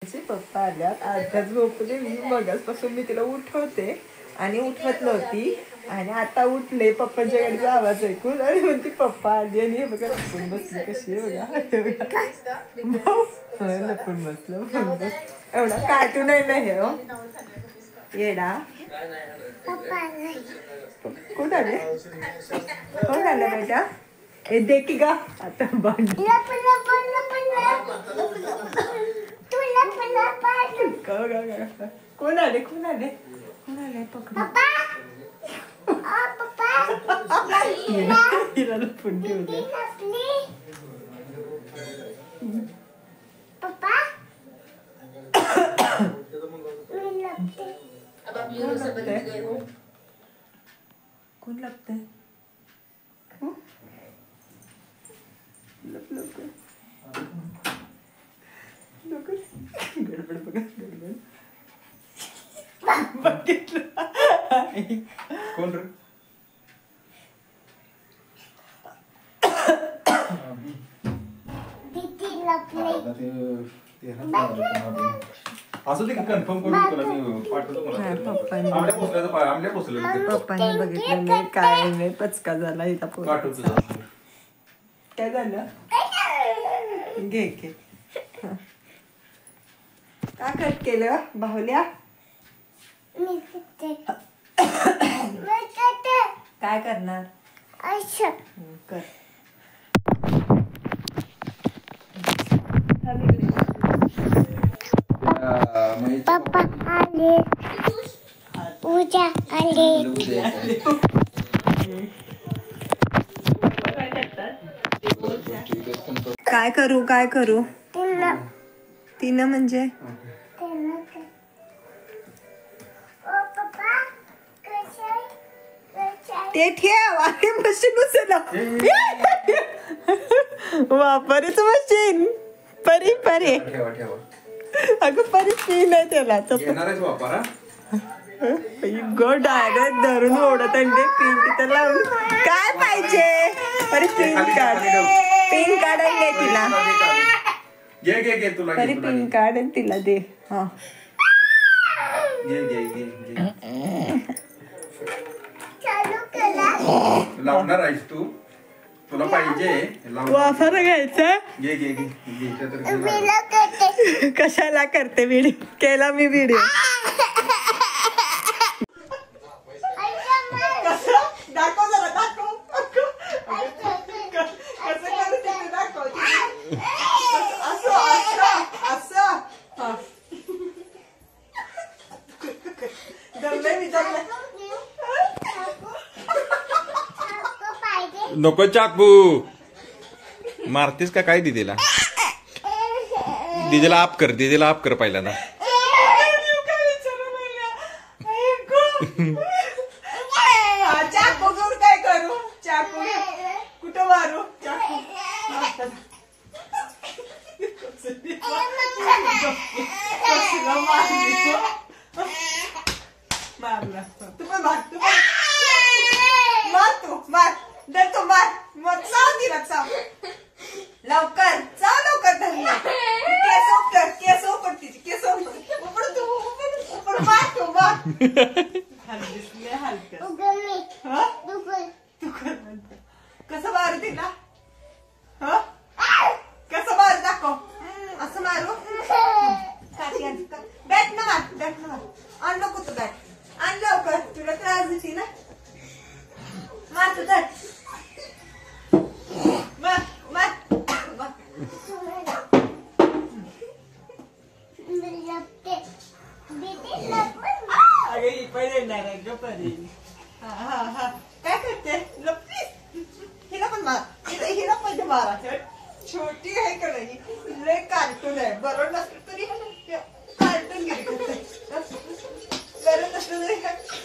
पप्पा आल्यात आताच झोपले मी मगासपासून मी तिला उठवते आणि उठवत नव्हती आणि आता उठले पप्पांच्या गाडीचा आवाज ऐकून आणि म्हणते पप्पा आली आणि हे बघा लपून बसली कशी आहे बघा लपून बसलं एवढा कार्टून आहे ना हे येडा कोण आले कोण आलं बेटा हे देखी का आता बंद कोण आले कोण आले कोण आले पकडा हिला लपून ठेवलं कोण लागतंय लप लवकर गडबड बघा गडबड बघितलं कोण रे असं ते कन्फर्म करून तुला मी पाठवतो पप्पांनी बघितलं नाही काय नाही पचका झाला इथं पाठवतो काय झालं घे घे का कट केलं बाहुल्या काय करणार कर पप्पा आले पूजा आले काय करू तिनं म्हणजे ते ठेव आणि मशीन उचला वापरच मशीन परी परी अगं परी पी नाही त्याला डायरेक्ट धरून ओढत आणि पिन तिथं लावून काय पाहिजे परी पिन काढायला तिला परी पिन काढ आणि तिला दे हा लावणार आहेस तू तुला पाहिजे वाफर घ्यायचं कशाला करते व्हिडिओ केला मी व्हिडिओ दाखव जरा दाखव असं जमलंय मी जमलंय नको चाकू मारतीस का काय दीदीला दीदीला आप कर पहिल्यांदा चाकू घेऊन काय करू चाकू कुठं मारू चाकू मारला तू पण मार तू मार तू मार दर तू मार चाव दिला चाव लवकर चाव लवकर धरला केस उपड तिची केस उपड तू उपड मार तू मार दिसले हलकं तू कर कसं मारू तिला ह कसं मारू दाखव असं मारू बॅट न मार आण नको तू बॅट आण लवकर तुला त्रास देते ना मार तू धर पहिले येणार आहे ग परी काय करते लपली हिला पण मार हिला पण मारा छोटी आहे का नाही लय कार्टून आहे बरोबर नसलं तरी कार्टूनगिरी करते गरज नसलं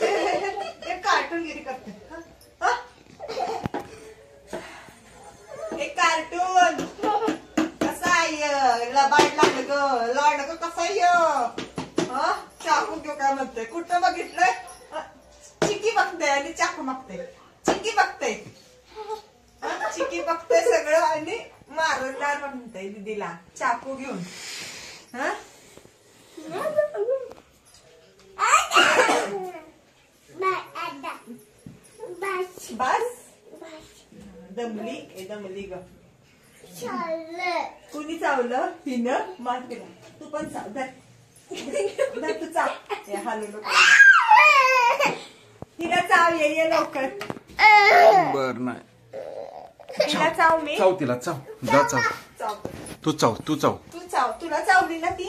तरी कार्टूनगिरी करते एक कार्टून कसा आहे लबाड लांडग कसा आहे चाकू घेऊ काय म्हणते कुठं बघितलंय चिकी बघते आणि चाकू मागते चिकी बघते चिकी बघते सगळं आणि मारणार म्हणते दीदीला चाकू घेऊन दमली ग. कुणी चावलं हिनं मार केला. तू पण चाव. धर तू चाव. हे हालू नको. हिला चाव. ये लवकर. बर नाही हिला चाव. मी चाव तिला चाव. जा चाव. चाव. तू चाव. तू चाव. तुला चावली ना ती.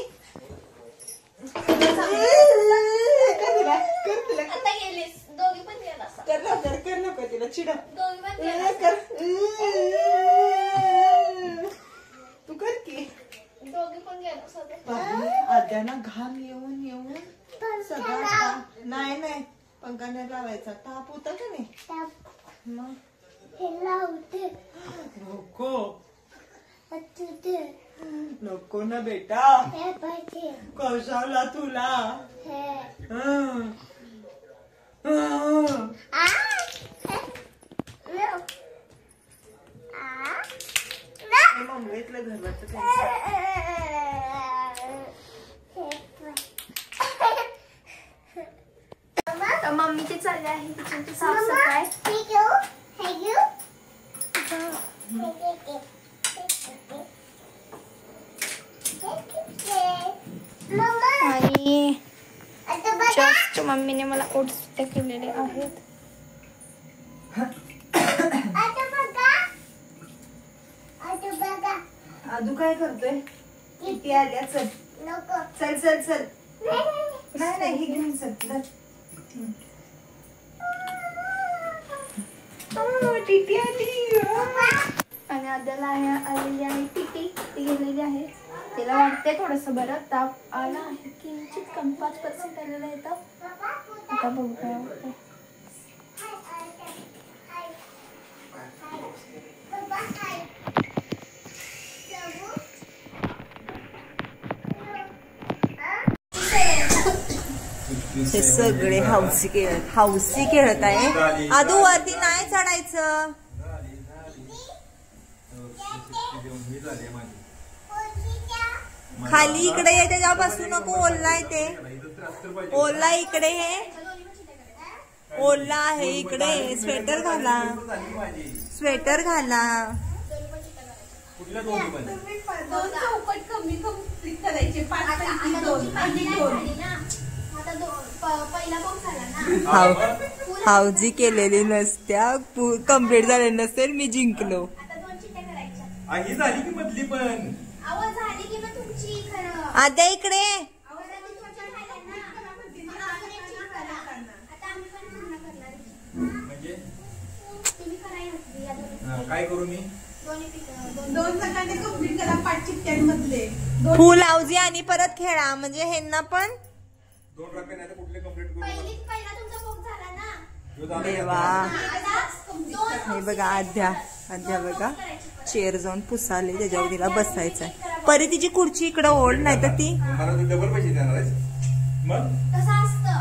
कर नको तिला चिडव. कर. तू कर की. आद्याना घाम येऊन सगळा. नाही पंखाने लावायचा. ताप होता का नाही. मग नको ना बेटा. कशाला तुला. मुंबईतलं घरचं मम्मीचे चालले आहे किचनची साफसफाई. आणि जस्ट मम्मीने मला ओट्स केलेले आहेत. आदू काय करतोय. किती आल्या. चल नाही हे घेऊन चल. टीटी आली. आणि आद्याला आलेली आहे टीटी. ती गेलेली आहे. तिला वाटते थोडस बरं. ताप आला आहे किंचित कमी. 5% आलेला आहे ताप. आता बघू काय वाटतं. हे सगळे हौसी खेळत आहे. आदू वरती नाही चढायचं. खाली इकडे ये. त्याच्या बसू नको. ओला आहे ते. ओला इकडे हे. ओला आहे इकडे. स्वेटर घाला. हावजी केलेली नसत्या. कम्प्लीट झाले नसेल. मी जिंकलो. झाली की मधली पण. आद्या इकडे. काय करू मी. 2 जणांनी कंप्लीट करा. 5 चिठ्ठ्यांमधले फुल हावजी आणि परत खेळा. म्हणजे ह्यांना पण 2 रकाने नाही तर कुठले कंप्लीट करू. देवा. हे बघा आद्या बघा चेअर जाऊन पुसाले. त्याच्यावर तिला बसायचंय. परी तिची खुर्ची इकडे ओढ. नाही तर ती मला तू डबल पैसे देणार आहेस. मग तसं असतं.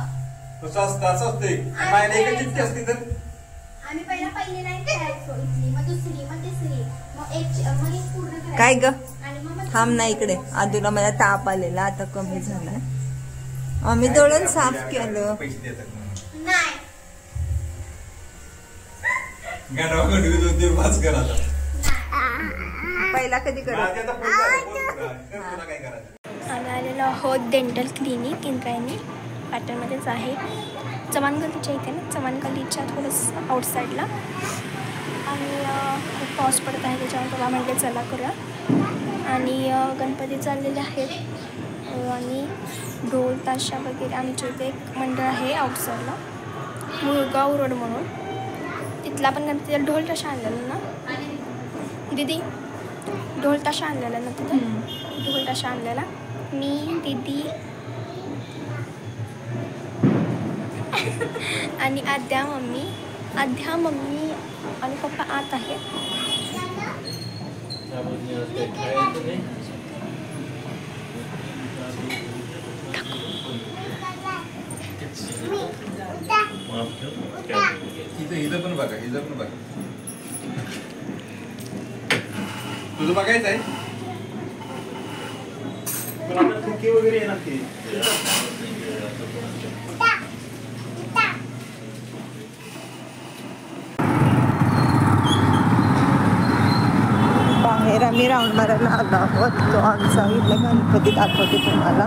एक चिठ्ठी असते तर आम्ही पहिली लाईन खेळायचो. इथली मग दुसरी मग तिसरी मग एक पूर्ण करायचो. काय ग. थांब ना इकडे. आदूला मला ताप आलेला. आता कमी झालाय. आम्ही दळण साफ केलं. पैसे देतात नाही. पहिला कधी करत. आम्ही आलेलो आहोत डेंटल क्लिनिक इंद्रायणी पॅटर्नमध्येच आहे. चव्हाण गल्लीच्या इथे ना. चव्हाण गल्लीच्या थोडंसं आउटसाईडला. आणि खूप पाऊस पडत आहे. त्याच्यावर मला म्हटले चला करूया. आणि गणपती चाललेले आहेत. आणि ढोल ताशा वगैरे. आमच्या इथे एक मंडळ आहे आउटसाईडला. मुळगाव रोड म्हणून. तिथला पण गणपतीला ढोल ताशा आणलेला ना दीदी. ढोल ताशा आणलेला ना तिथे. ढोल ताशा आणलेला. मी दीदी आणि आद्या मम्मी आणि पप्पा आत आहे. हिचं पण बघा. तुझं बघायचं आहे. वगैरे येणार की आम्ही राऊंड मारायला आलो आहोत. तो आमचा इथला गणपती दाखवते तुम्हाला.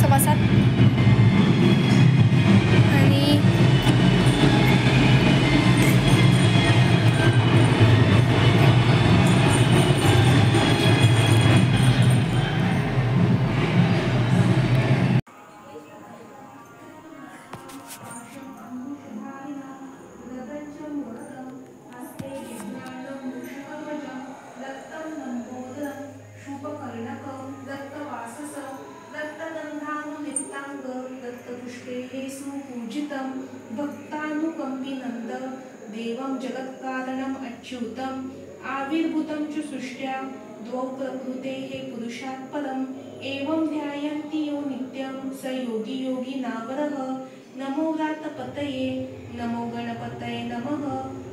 सभासद आणि भक्तानुकंपिनंद देवं जगत्कारणम् अच्युतम् आविर्भूतं च सृष्ट्या द्वौ प्रकृतेः पुरुषात् परम् एवं ध्यायन्ति यो नित्यं स योगी योगी नावरः. नमो व्रातपतये नमो गणपतये नमः.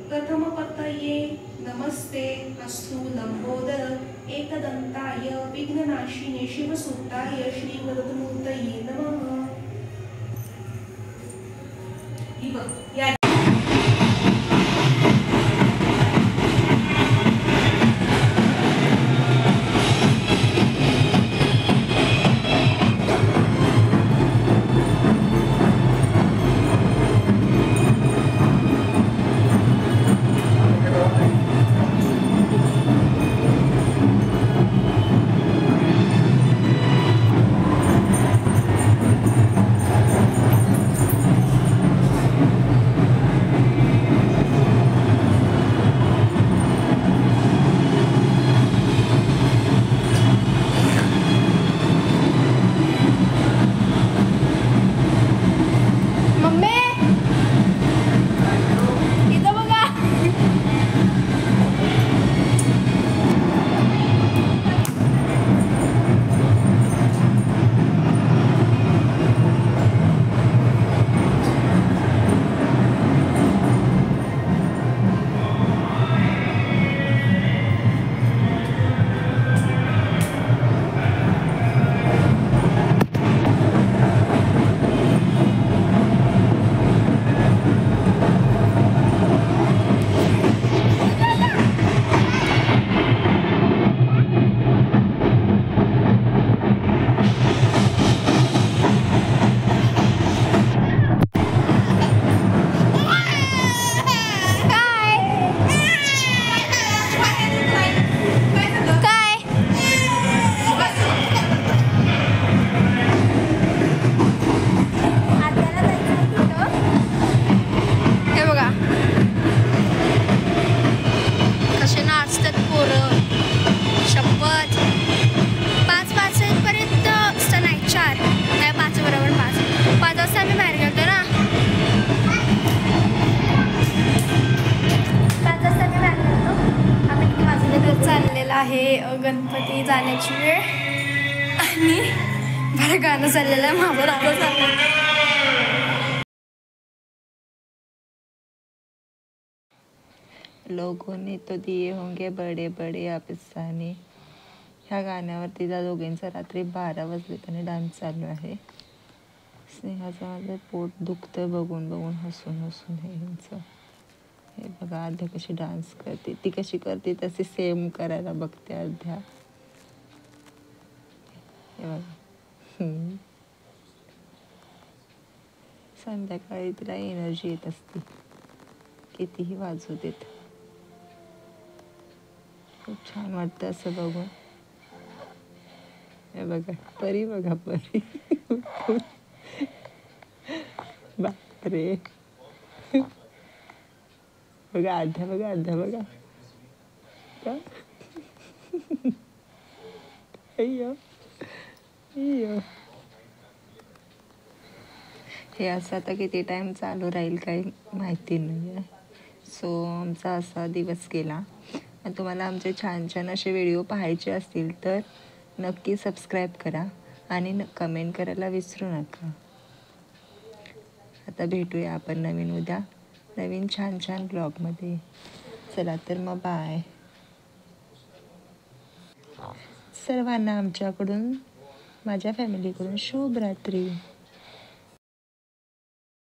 प्रथमपतये नमस्ते अस्तु लंबोदर एकदंताय विघ्ननाशिने शिवसुताय श्रीवरदमूर्तये नमः. आहे गणपती जाण्याची वेळ आणि बरं गाणं चाललेलं आहे माझं दादा चाललं. लोगों ने तो दिए होंगे बड़े बड़े अफसाने, ह्या गाण्यावरती त्या दोघींचा रात्री 12 वाजले त्याने डान्स चालू आहे. स्नेहाचं माझं पोट दुखतं बघून बघून, हसून हसून. हे ह्यांचं हे बघा, आद्या कशी डान्स करते, ती कशी करते तशी सेम करायला बघते आद्या. हे बघा. संध्याकाळी तिला एनर्जी येत असते, कितीही वाजू देत. खूप छान वाटतं असं बघून. हे बघा परी, बघा परी. बापरे. बघा आद्या, बघा आद्या, बघा. अय्यो अय्यो. हे असं आता किती टाइम चालू राहील काही माहिती नाही आहे. सो आमचा असा दिवस गेला. आणि तुम्हाला आमचे छान छान असे व्हिडिओ पाहायचे असतील तर नक्की सबस्क्राईब करा आणि कमेंट करायला विसरू नका. आता भेटूया आपण नवीन उद्या नवीन छान छान ब्लॉगमध्ये. चला तर मग बाय. सर्वांना आमच्याकडून, माझ्या फॅमिलीकडून शुभ रात्री.